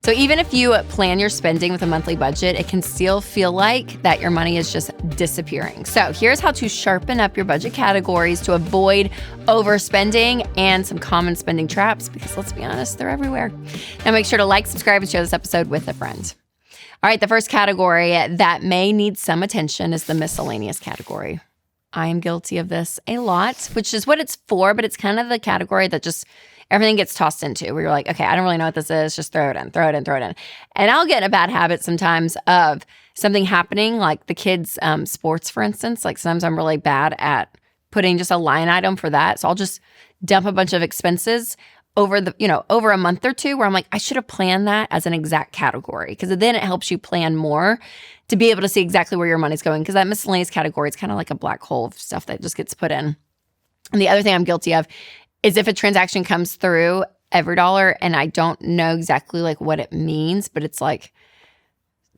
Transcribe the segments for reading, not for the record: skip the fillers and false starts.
So even if you plan your spending with a monthly budget, it can still feel like that your money is just disappearing. So here's how to sharpen up your budget categories to avoid overspending and some common spending traps, because let's be honest, they're everywhere. Now make sure to like, subscribe, and share this episode with a friend. All right, the first category that may need some attention is the miscellaneous category. I am guilty of this a lot, which is what it's for, but it's kind of the category that just everything gets tossed into, where you're like, okay, I don't really know what this is. Just throw it in. And I'll get in a bad habit sometimes of something happening, like the kids' sports, for instance. Like sometimes I'm really bad at putting just a line item for that. So I'll just dump a bunch of expenses over a month or two, where I'm like, I should have planned that as an exact category, because then it helps you plan more to be able to see exactly where your money's going, because that miscellaneous category is kind of like a black hole of stuff that just gets put in. And the other thing I'm guilty of is if a transaction comes through EveryDollar and I don't know exactly like what it means, but it's like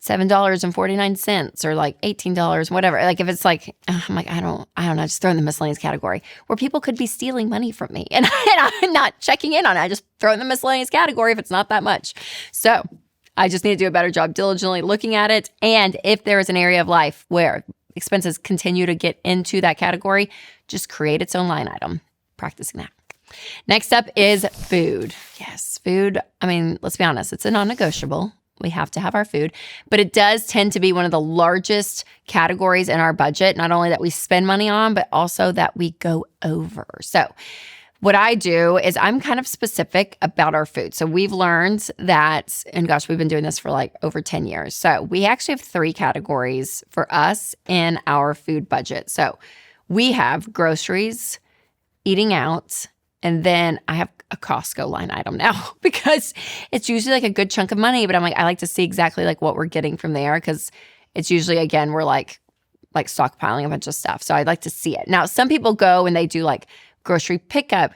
$7.49 or like $18, whatever. Like if it's like, I'm like, I don't know, just throw in the miscellaneous category, where people could be stealing money from me and I'm not checking in on it. I just throw in the miscellaneous category if it's not that much. So I just need to do a better job diligently looking at it. And if there is an area of life where expenses continue to get into that category, just create its own line item. Practicing that. Next up is food. Yes, food. I mean, let's be honest, it's a non-negotiable. We have to have our food, but it does tend to be one of the largest categories in our budget, not only that we spend money on, but also that we go over. So what I do is I'm kind of specific about our food. So we've learned that, and gosh, we've been doing this for like over 10 years. So we actually have 3 categories for us in our food budget. So we have groceries, eating out, and then I have a Costco line item now, because it's usually like a good chunk of money, but I'm like, I like to see exactly like what we're getting from there, because it's usually, again, we're like stockpiling a bunch of stuff. So I'd like to see it. Now, some people go and they do like grocery pickup,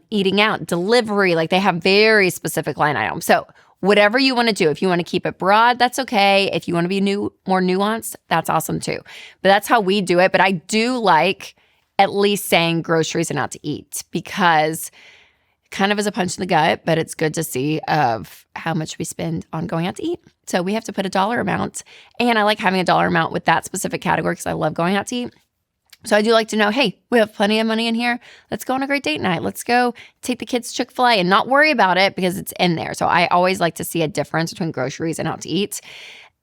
eating out, delivery, like they have very specific line items. So whatever you want to do, if you want to keep it broad, that's okay. If you want to be more nuanced, that's awesome too. But that's how we do it. But I do like at least saying groceries and out to eat, because it kind of is a punch in the gut, but it's good to see of how much we spend on going out to eat. So we have to put a dollar amount, and I like having a dollar amount with that specific category because I love going out to eat. So I do like to know, hey, we have plenty of money in here. Let's go on a great date night. Let's go take the kids to Chick-fil-A and not worry about it because it's in there. So I always like to see a difference between groceries and out to eat.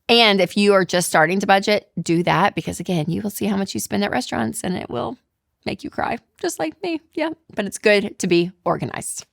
And if you are just starting to budget, do that, because again, you will see how much you spend at restaurants and it will make you cry, just like me. Yeah, but it's good to be organized.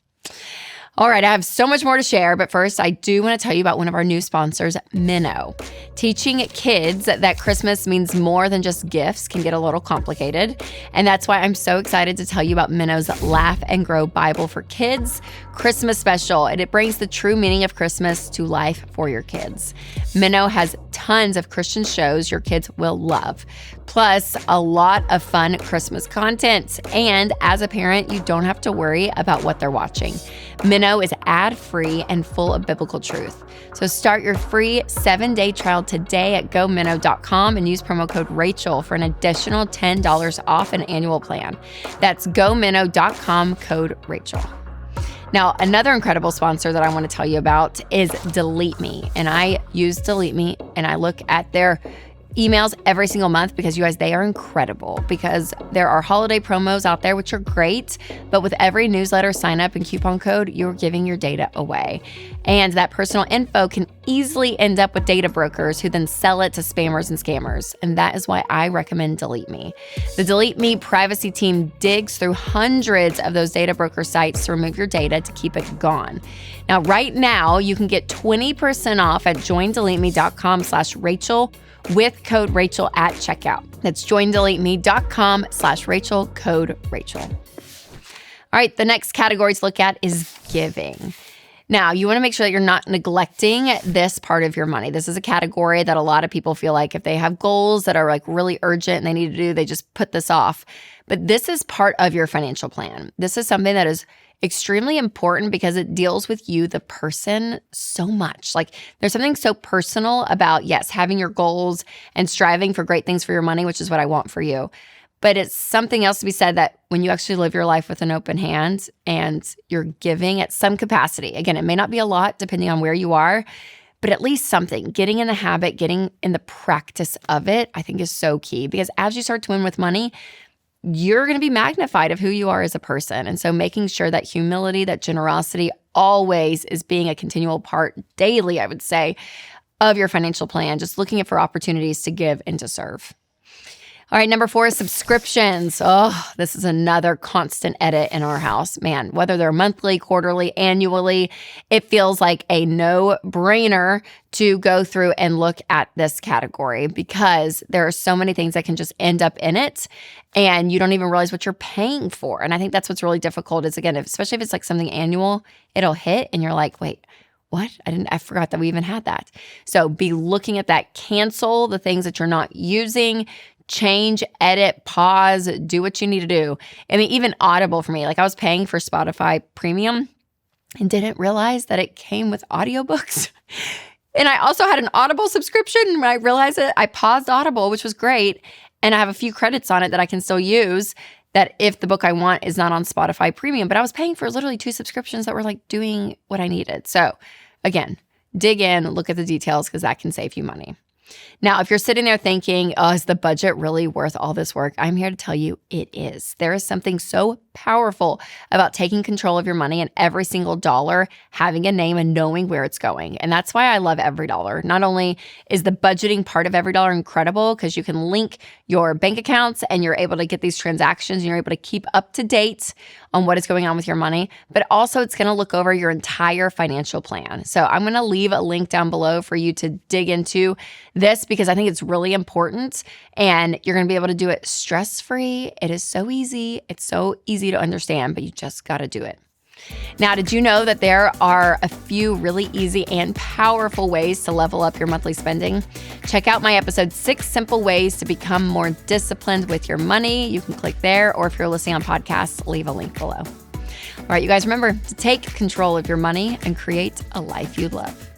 All right, I have so much more to share, but first I do want to tell you about one of our new sponsors, Minnow. Teaching kids that Christmas means more than just gifts can get a little complicated, and that's why I'm so excited to tell you about Minnow's Laugh and Grow Bible for Kids Christmas Special, and it brings the true meaning of Christmas to life for your kids. Minnow has tons of Christian shows your kids will love, plus a lot of fun Christmas content, and as a parent, you don't have to worry about what they're watching. Minnow is ad-free and full of biblical truth. So start your free 7-day trial today at gominnow.com and use promo code Rachel for an additional $10 off an annual plan. That's gominnow.com, code Rachel. Now, another incredible sponsor that I want to tell you about is Delete Me. And I use Delete Me and I look at their emails every single month because, you guys, they are incredible, because there are holiday promos out there, which are great. But with every newsletter sign up and coupon code, you're giving your data away. And that personal info can easily end up with data brokers who then sell it to spammers and scammers. And that is why I recommend Delete Me. The Delete Me privacy team digs through hundreds of those data broker sites to remove your data to keep it gone. Now, right now, you can get 20% off at joindeleteme.com/Rachel with code Rachel at checkout. That's joindeleteme.com/Rachel, code Rachel. All right, the next category to look at is giving. Now, you want to make sure that you're not neglecting this part of your money. This is a category that a lot of people feel like if they have goals that are like really urgent and they need to do, they just put this off. But this is part of your financial plan. This is something that is extremely important because it deals with you, the person, so much. Like, there's something so personal about, yes, having your goals and striving for great things for your money, which is what I want for you. But it's something else to be said that when you actually live your life with an open hand and you're giving at some capacity, again, it may not be a lot depending on where you are, but at least something, getting in the habit, getting in the practice of it, I think is so key. Because as you start to win with money, you're going to be magnified of who you are as a person. And so making sure that humility, that generosity always is being a continual part daily, I would say, of your financial plan, just looking for opportunities to give and to serve. All right, number 4 is subscriptions. Oh, this is another constant edit in our house. Man, whether they're monthly, quarterly, annually, it feels like a no-brainer to go through and look at this category because there are so many things that can just end up in it and you don't even realize what you're paying for. And I think that's what's really difficult is, again, especially if it's like something annual, it'll hit and you're like, wait, what? I forgot that we even had that. So be looking at that. Cancel the things that you're not using. Change, edit, pause, do what you need to do. I mean, even Audible for me, like I was paying for Spotify Premium and didn't realize that it came with audiobooks. And I also had an Audible subscription. When I realized it, I paused Audible, which was great. And I have a few credits on it that I can still use that if the book I want is not on Spotify Premium. But I was paying for literally 2 subscriptions that were like doing what I needed. So again, dig in, look at the details because that can save you money. Now, if you're sitting there thinking, oh, is the budget really worth all this work? I'm here to tell you it is. There is something so powerful about taking control of your money and every single dollar having a name and knowing where it's going. And that's why I love Every Dollar. Not only is the budgeting part of Every Dollar incredible because you can link your bank accounts and you're able to get these transactions and you're able to keep up to date on what is going on with your money, but also it's going to look over your entire financial plan. So I'm going to leave a link down below for you to dig into this because I think it's really important and you're going to be able to do it stress-free. It is so easy. It's so easy to understand, but you just got to do it. Now, did you know that there are a few really easy and powerful ways to level up your monthly spending? Check out my episode 6 Simple Ways to Become More Disciplined with Your Money. You can click there, or if you're listening on podcasts, leave a link below. All right, you guys, remember to take control of your money and create a life you love.